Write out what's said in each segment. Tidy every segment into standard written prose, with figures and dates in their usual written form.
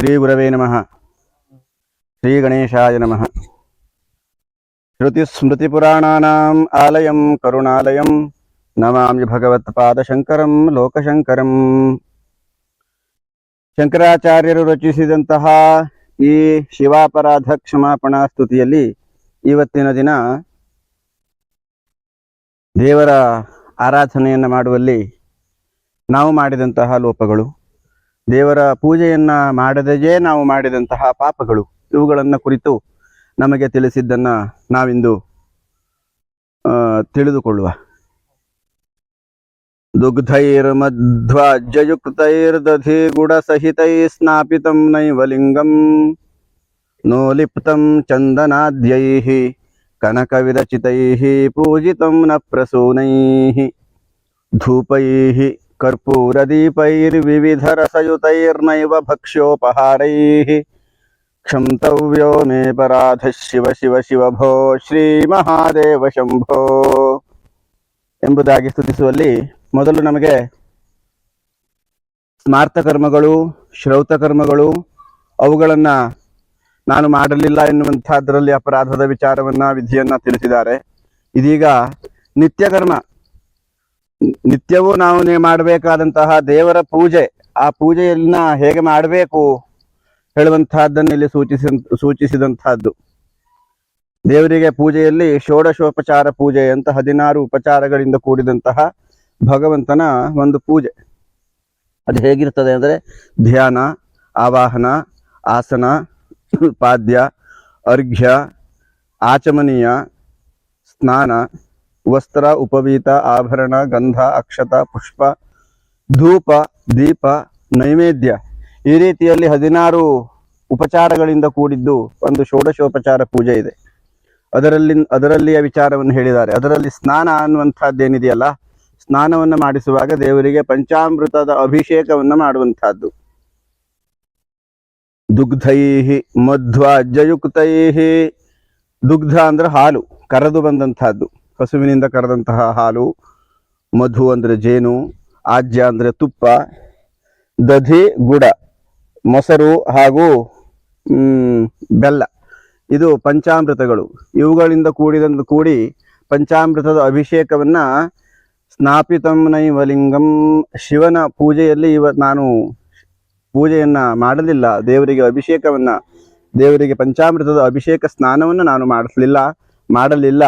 ಶ್ರೀ ಗುರವೇ ನಮಃ. ಶ್ರೀ ಗಣೇಶಾಯ ನಮಃ. ಶ್ರುತಿ ಸ್ಮೃತಿ ಪುರಾಣಾನಾಂ ಆಲಯಂ ಕರುಣಾಲಯಂ ನಮಾಮಿ ಭಗವತ್ಪಾದಶಂಕರಂ ಲೋಕಶಂಕರಂ. ಶಂಕರಾಚಾರ್ಯರು ರಚಿಸಿದಂತಹ ಈ ಶಿವಾಪರಾಧ ಕ್ಷಮಾಪಣಾ ಸ್ತುತಿಯಲ್ಲಿ ಇವತ್ತಿನ ದಿನ ದೇವರ ಆರಾಧನೆಯನ್ನು ಮಾಡುವಲ್ಲಿ ನಾವು ಮಾಡಿದಂತಹ ಲೋಪಗಳು, ದೇವರ ಪೂಜೆಯನ್ನ ಮಾಡದೆಯೇ ನಾವು ಮಾಡಿದಂತಹ ಪಾಪಗಳು, ಇವುಗಳನ್ನು ಕುರಿತು ನಮಗೆ ತಿಳಿಸಿದ್ದನ್ನ ನಾವಿಂದು ತಿಳಿದುಕೊಳ್ಳುವ. ದುಗ್ಧೈರ್ಮಧ್ವಾಜ್ಯಯುಕ್ತೈರ್ದಧಿ ಗುಡ ಸಹಿತೈ ಸ್ನಾಪಿತಂ ನೈವಲಿಂಗಂ ನೋಲಿಪ್ತಂ ಚಂದನಾದ್ಯೈಃ ಕನಕ ವಿರಚಿತೈಃ ಪೂಜಿತಂ ನ ಪ್ರಸೂನೈಃ ಧೂಪೈಃ ಕರ್ಪೂರದೀಪೈರ್ವಿವಿಧ ರಸಯುತೈರ್ನೈವ ಭಕ್ಷ್ಯೋಪಹಾರೈಃ ಕ್ಷಂತವ್ಯೋ ಮೇ ಪರಾಧ ಶಿವ ಶಿವ ಶಿವ ಭೋ ಶ್ರೀ ಮಹಾದೇವ ಶಂಭೋ ಎಂಬುದಾಗಿ ಸ್ತುತಿಸುವಲ್ಲಿ ಮೊದಲು ನಮಗೆ ಸ್ಮಾರ್ಥ ಕರ್ಮಗಳು, ಶ್ರೌತ ಕರ್ಮಗಳು, ಅವುಗಳನ್ನು ನಾನು ಮಾಡಲಿಲ್ಲ ಎನ್ನುವಂಥದ್ರಲ್ಲಿ ಅಪರಾಧದ ವಿಚಾರವನ್ನ, ವಿಧಿಯನ್ನ ತಿಳಿಸಿದ್ದಾರೆ. ಇದೀಗ ನಿತ್ಯ ಕರ್ಮ, ನಿತ್ಯವೂ ನಾವು ಮಾಡಬೇಕಾದಂತಹ ದೇವರ ಪೂಜೆ, ಆ ಪೂಜೆಯನ್ನ ಹೇಗೆ ಮಾಡಬೇಕು ಹೇಳುವಂತಹದ್ದನ್ನು ಇಲ್ಲಿ ಸೂಚಿಸಿದಂತಹದ್ದು. ದೇವರಿಗೆ ಪೂಜೆಯಲ್ಲಿ ಷೋಡಶೋಪಚಾರ ಪೂಜೆ ಅಂತ 16 ಉಪಚಾರಗಳಿಂದ ಕೂಡಿದಂತಹ ಭಗವಂತನ ಒಂದು ಪೂಜೆ. ಅದು ಹೇಗಿರ್ತದೆ ಅಂದರೆ ಧ್ಯಾನ, ಆವಾಹನ, ಆಸನ, ಪಾದ್ಯ, ಅರ್ಘ್ಯ, ಆಚಮನೀಯ, ಸ್ನಾನ, ವಸ್ತ್ರ, ಉಪವೀತ, ಆಭರಣ, ಗಂಧ, ಅಕ್ಷತ, ಪುಷ್ಪ, ಧೂಪ, ದೀಪ, ನೈವೇದ್ಯ, ಈ ರೀತಿಯಲ್ಲಿ 16 ಉಪಚಾರಗಳಿಂದ ಕೂಡಿದ್ದು ಒಂದು ಷೋಡಶೋಪಚಾರ ಪೂಜೆ ಇದೆ. ಅದರಲ್ಲಿಯ ವಿಚಾರವನ್ನು ಹೇಳಿದ್ದಾರೆ. ಅದರಲ್ಲಿ ಸ್ನಾನ ಅನ್ನುವಂಥದ್ದೇನಿದೆಯಲ್ಲ, ಸ್ನಾನವನ್ನು ಮಾಡಿಸುವಾಗ ದೇವರಿಗೆ ಪಂಚಾಮೃತದ ಅಭಿಷೇಕವನ್ನು ಮಾಡುವಂತಹದ್ದು. ದುಗ್ಧೈಹಿ ಮಧ್ವಾಜ್ಯಯುಕ್ತೈಃ, ದುಗ್ಧ ಅಂದ್ರೆ ಹಾಲು, ಕರೆದು ಬಂದಂತಹದ್ದು, ಹಸುವಿನಿಂದ ಕರೆದಂತಹ ಹಾಲು. ಮಧು ಅಂದ್ರೆ ಜೇನು, ಆಜ್ಯ ಅಂದ್ರೆ ತುಪ್ಪ, ದಧಿ ಗುಡ ಮೊಸರು ಹಾಗೂ ಬೆಲ್ಲ, ಇದು ಪಂಚಾಮೃತಗಳು. ಇವುಗಳಿಂದ ಕೂಡಿ ಪಂಚಾಮೃತದ ಅಭಿಷೇಕವನ್ನ ಸ್ನಾಪಿತಂ ನೈವಲಿಂಗಂ, ಶಿವನ ಪೂಜೆಯಲ್ಲಿ ನಾನು ಪೂಜೆಯನ್ನ ಮಾಡಲಿಲ್ಲ, ದೇವರಿಗೆ ಅಭಿಷೇಕವನ್ನ, ದೇವರಿಗೆ ಪಂಚಾಮೃತದ ಅಭಿಷೇಕ ಸ್ನಾನವನ್ನು ನಾನು ಮಾಡಲಿಲ್ಲ.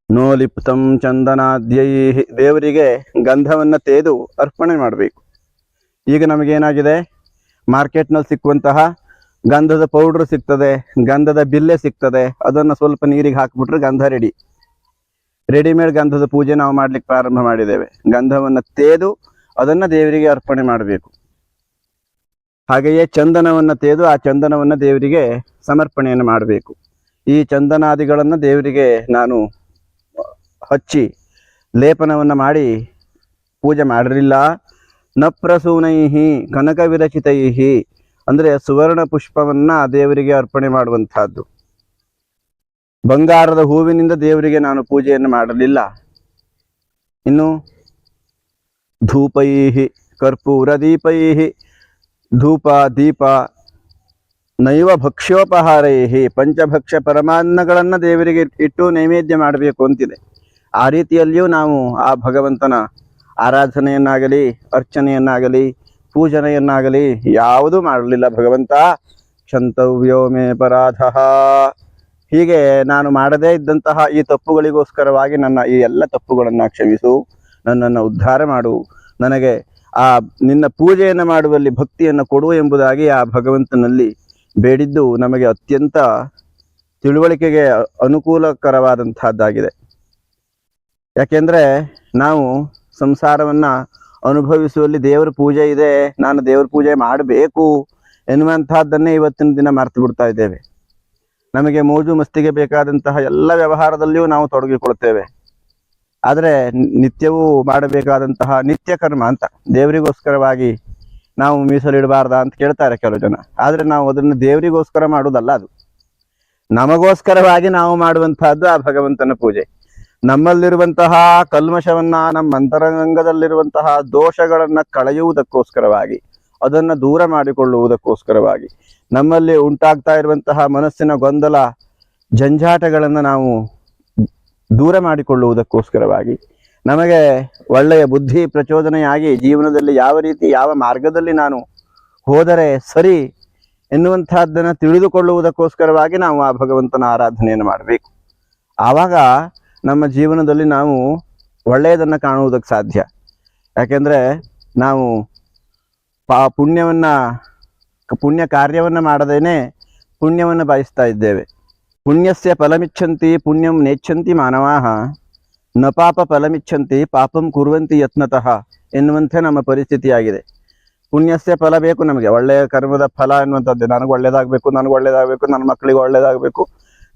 ನೋಲಿಪ್ತಂ ಚಂದನಾದ್ಯೈಃ, ದೇವರಿಗೆ ಗಂಧವನ್ನ ತೇದು ಅರ್ಪಣೆ ಮಾಡಬೇಕು. ಈಗ ನಮಗೇನಾಗಿದೆ, ಮಾರ್ಕೆಟ್ನಲ್ಲಿ ಸಿಕ್ಕುವಂತಹ ಗಂಧದ ಪೌಡ್ರ್ ಸಿಗ್ತದೆ, ಗಂಧದ ಬಿಲ್ಲೆ ಸಿಗ್ತದೆ, ಅದನ್ನು ಸ್ವಲ್ಪ ನೀರಿಗೆ ಹಾಕಿಬಿಟ್ರೆ ಗಂಧ ರೆಡಿಮೇಡ್ ಗಂಧದ ಪೂಜೆ ನಾವು ಮಾಡ್ಲಿಕ್ಕೆ ಪ್ರಾರಂಭ ಮಾಡಿದ್ದೇವೆ. ಗಂಧವನ್ನ ತೇದು ಅದನ್ನ ದೇವರಿಗೆ ಅರ್ಪಣೆ ಮಾಡಬೇಕು. ಹಾಗೆಯೇ ಚಂದನವನ್ನ ತೇದು ಆ ಚಂದನವನ್ನ ದೇವರಿಗೆ ಸಮರ್ಪಣೆಯನ್ನು ಮಾಡಬೇಕು. ಈ ಚಂದನಾದಿಗಳನ್ನ ದೇವರಿಗೆ ನಾನು ಹಚ್ಚಿ ಲೇಪನವನ್ನ ಮಾಡಿ ಪೂಜೆ ಮಾಡಲಿಲ್ಲ. ನ ಪ್ರಸೂನೈಹಿ ಕನಕ ವಿರಚಿತೈಹಿ, ಅಂದ್ರೆ ಸುವರ್ಣ ಪುಷ್ಪವನ್ನ ದೇವರಿಗೆ ಅರ್ಪಣೆ ಮಾಡುವಂತಹದ್ದು. ಬಂಗಾರದ ಹೂವಿನಿಂದ ದೇವರಿಗೆ ನಾನು ಪೂಜೆಯನ್ನು ಮಾಡಲಿಲ್ಲ. ಇನ್ನು ಧೂಪೈಹಿ ಕರ್ಪೂರ ದೀಪೈಹಿ, ಧೂಪ ದೀಪ, ನೈವ ಭಕ್ಷ್ಯೋಪಹಾರೈಹಿ, ಪಂಚಭಕ್ಷ್ಯ ಪರಮಾನ್ನಗಳನ್ನ ದೇವರಿಗೆ ಇಟ್ಟು ನೈವೇದ್ಯ ಮಾಡಬೇಕು ಅಂತಿದೆ. ಆ ರೀತಿಯಲ್ಲಿಯೂ ನಾವು ಆ ಭಗವಂತನ ಆರಾಧನೆಯನ್ನಾಗಲಿ, ಅರ್ಚನೆಯನ್ನಾಗಲಿ, ಪೂಜನೆಯನ್ನಾಗಲಿ ಯಾವುದೂ ಮಾಡಲಿಲ್ಲ. ಭಗವಂತ ಕ್ಷಂತವ್ಯೋ ಮೇ ಪರಾಧ, ಹೀಗೆ ನಾನು ಮಾಡದೇ ಇದ್ದಂತಹ ಈ ತಪ್ಪುಗಳಿಗೋಸ್ಕರವಾಗಿ ನನ್ನ ಈ ಎಲ್ಲ ತಪ್ಪುಗಳನ್ನು ಕ್ಷಮಿಸು, ನನ್ನನ್ನು ಉದ್ಧಾರ ಮಾಡು, ನನಗೆ ಆ ನಿನ್ನ ಪೂಜೆಯನ್ನು ಮಾಡುವಲ್ಲಿ ಭಕ್ತಿಯನ್ನು ಕೊಡು ಎಂಬುದಾಗಿ ಆ ಭಗವಂತನಲ್ಲಿ ಬೇಡಿದ್ದು ನಮಗೆ ಅತ್ಯಂತ ತಿಳುವಳಿಕೆಗೆ ಅನುಕೂಲಕರವಾದಂತಹದ್ದಾಗಿದೆ. ಯಾಕೆಂದ್ರೆ ನಾವು ಸಂಸಾರವನ್ನ ಅನುಭವಿಸುವಲ್ಲಿ ದೇವರ ಪೂಜೆ ಇದೆ, ನಾನು ದೇವರ ಪೂಜೆ ಮಾಡಬೇಕು ಎನ್ನುವಂತಹದ್ದನ್ನೇ ಇವತ್ತಿನ ದಿನ ಮರೆತು ಬಿಡ್ತಾ ಇದ್ದೇವೆ. ನಮಗೆ ಮೋಜು ಮಸ್ತಿಗೆ ಬೇಕಾದಂತಹ ಎಲ್ಲ ವ್ಯವಹಾರದಲ್ಲಿಯೂ ನಾವು ತೊಡಗಿಕೊಳ್ತೇವೆ. ಆದರೆ ನಿತ್ಯವೂ ಮಾಡಬೇಕಾದಂತಹ ನಿತ್ಯ ಕರ್ಮ ಅಂತ ದೇವರಿಗೋಸ್ಕರವಾಗಿ ನಾವು ಮೀಸಲಿಡಬಾರ್ದ ಅಂತ ಕೇಳ್ತಾರೆ ಕೆಲವು ಜನ. ಆದರೆ ನಾವು ಅದನ್ನು ದೇವರಿಗೋಸ್ಕರ ಮಾಡುವುದಲ್ಲ, ಅದು ನಮಗೋಸ್ಕರವಾಗಿ ನಾವು ಮಾಡುವಂತಹದ್ದು ಆ ಭಗವಂತನ ಪೂಜೆ. ನಮ್ಮಲ್ಲಿರುವಂತಹ ಕಲ್ಮಶವನ್ನ, ನಮ್ಮ ಅಂತರಂಗದಲ್ಲಿರುವಂತಹ ದೋಷಗಳನ್ನ ಕಳೆಯುವುದಕ್ಕೋಸ್ಕರವಾಗಿ, ಅದನ್ನು ದೂರ ಮಾಡಿಕೊಳ್ಳುವುದಕ್ಕೋಸ್ಕರವಾಗಿ, ನಮ್ಮಲ್ಲಿ ಉಂಟಾಗ್ತಾ ಇರುವಂತಹ ಮನಸ್ಸಿನ ಗೊಂದಲ ಜಂಜಾಟಗಳನ್ನು ನಾವು ದೂರ ಮಾಡಿಕೊಳ್ಳುವುದಕ್ಕೋಸ್ಕರವಾಗಿ, ನಮಗೆ ಒಳ್ಳೆಯ ಬುದ್ಧಿ ಪ್ರಚೋದನೆಯಾಗಿ ಜೀವನದಲ್ಲಿ ಯಾವ ರೀತಿ ಯಾವ ಮಾರ್ಗದಲ್ಲಿ ನಾನು ಹೋದರೆ ಸರಿ ಎನ್ನುವಂತಹದ್ದನ್ನು ತಿಳಿದುಕೊಳ್ಳುವುದಕ್ಕೋಸ್ಕರವಾಗಿ ನಾವು ಆ ಭಗವಂತನ ಆರಾಧನೆಯನ್ನು ಮಾಡಬೇಕು. ಆವಾಗ ನಮ್ಮ ಜೀವನದಲ್ಲಿ ನಾವು ಒಳ್ಳೆಯದನ್ನು ಕಾಣುವುದಕ್ಕೆ ಸಾಧ್ಯ. ಯಾಕೆಂದರೆ ನಾವು ಪುಣ್ಯ ಕಾರ್ಯವನ್ನು ಮಾಡದೇನೆ ಪುಣ್ಯವನ್ನು ಬಯಸ್ತಾ ಇದ್ದೇವೆ. ಪುಣ್ಯಸ್ಯ ಫಲಮಿಚ್ಛಂತಿ ಪುಣ್ಯಂ ನೇಚ್ಛಂತಿ ಮಾನವಾಹ ನ ಪಾಪ ಫಲಮಿಚ್ಛಂತಿ ಪಾಪಂ ಕುರ್ವಂತಿ ಯತ್ನತಃ ಎನ್ನುವಂತೆ ನಮ್ಮ ಪರಿಸ್ಥಿತಿಯಾಗಿದೆ. ಪುಣ್ಯಸ್ಯ ಫಲ ಬೇಕು ನಮಗೆ, ಒಳ್ಳೆಯ ಕರ್ಮದ ಫಲ ಎನ್ನುವಂಥದ್ದು. ನನಗೆ ಒಳ್ಳೇದಾಗಬೇಕು, ನನ್ನ ಮಕ್ಕಳಿಗೆ ಒಳ್ಳೇದಾಗಬೇಕು,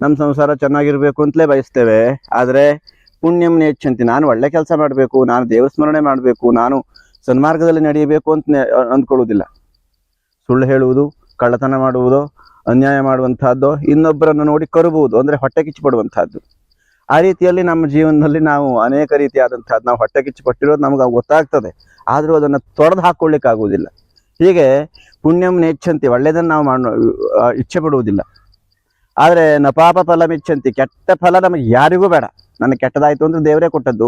ನಮ್ಮ ಸಂಸಾರ ಚೆನ್ನಾಗಿರಬೇಕು ಅಂತಲೇ ಬಯಸ್ತೇವೆ. ಆದರೆ ಪುಣ್ಯಂ ನೇಚ್ಛಂತಿ, ನಾನು ಒಳ್ಳೆ ಕೆಲಸ ಮಾಡಬೇಕು, ನಾನು ದೇವ ಸ್ಮರಣೆ ಮಾಡಬೇಕು, ನಾನು ಸನ್ಮಾರ್ಗದಲ್ಲಿ ನಡೆಯಬೇಕು ಅಂತ ಅಂದ್ಕೊಳ್ಳುವುದಿಲ್ಲ. ಸುಳ್ಳು ಹೇಳುವುದು, ಕಳ್ಳತನ ಮಾಡುವುದು, ಅನ್ಯಾಯ ಮಾಡುವಂತಹದ್ದು, ಇನ್ನೊಬ್ಬರನ್ನು ನೋಡಿ ಕರುಬುವುದು, ಅಂದರೆ ಹೊಟ್ಟೆ ಕಿಚ್ಚುಪಡುವಂತಹದ್ದು. ಆ ರೀತಿಯಲ್ಲಿ ನಮ್ಮ ಜೀವನದಲ್ಲಿ ನಾವು ಅನೇಕ ರೀತಿಯಾದಂತಹದ್ದು, ನಾವು ಹೊಟ್ಟೆ ಕಿಚ್ಚುಪಟ್ಟಿರೋದು ನಮಗೆ ಗೊತ್ತಾಗ್ತದೆ, ಆದರೂ ಅದನ್ನು ತೊಡೆದು ಹಾಕ್ಕೊಳ್ಳಿಕ್ಕೆ ಆಗುವುದಿಲ್ಲ. ಹೀಗೆ ಪುಣ್ಯಂ ನೇಚ್ಛಂತಿ, ಒಳ್ಳೆಯದನ್ನು ನಾವು ಇಚ್ಛೆ ಪಡುವುದಿಲ್ಲ. ಆದರೆ ನಪಾಪ ಫಲಮಿಚ್ಛಂತಿ, ಕೆಟ್ಟ ಫಲ ನಮಗೆ ಯಾರಿಗೂ ಬೇಡ. ನನಗೆ ಕೆಟ್ಟದಾಯಿತು ಅಂದರೆ ದೇವರೇ ಕೊಟ್ಟದ್ದು,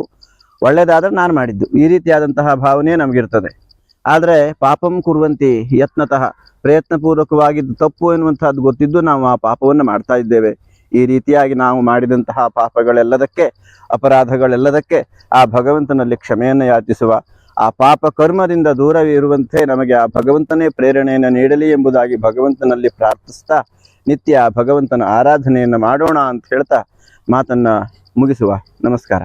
ಒಳ್ಳೆಯದಾದರೆ ನಾನು ಮಾಡಿದ್ದು, ಈ ರೀತಿಯಾದಂತಹ ಭಾವನೆ ನಮಗಿರ್ತದೆ. ಆದರೆ ಪಾಪಂ ಕುರ್ವಂತಿ ಯತ್ನತಃ, ಪ್ರಯತ್ನಪೂರ್ವಕವಾಗಿದ್ದು ತಪ್ಪು ಎನ್ನುವಂತಹದ್ದು ಗೊತ್ತಿದ್ದು ನಾವು ಆ ಪಾಪವನ್ನು ಮಾಡ್ತಾ ಇದ್ದೇವೆ. ಈ ರೀತಿಯಾಗಿ ನಾವು ಮಾಡಿದಂತಹ ಪಾಪಗಳೆಲ್ಲದಕ್ಕೆ, ಅಪರಾಧಗಳೆಲ್ಲದಕ್ಕೆ ಆ ಭಗವಂತನಲ್ಲಿ ಕ್ಷಮೆಯನ್ನು ಯಾಚಿಸುವ, ಆ ಪಾಪ ಕರ್ಮದಿಂದ ದೂರವಿರುವಂತೆ ನಮಗೆ ಆ ಭಗವಂತನೇ ಪ್ರೇರಣೆಯನ್ನು ನೀಡಲಿ ಎಂಬುದಾಗಿ ಭಗವಂತನಲ್ಲಿ ಪ್ರಾರ್ಥಿಸ್ತಾ ನಿತ್ಯ ಭಗವಂತನ ಆರಾಧನೆಯನ್ನು ಮಾಡೋಣ ಅಂತ ಹೇಳ್ತಾ ಮಾತನ್ನು ಮುಗಿಸುವ. ನಮಸ್ಕಾರ.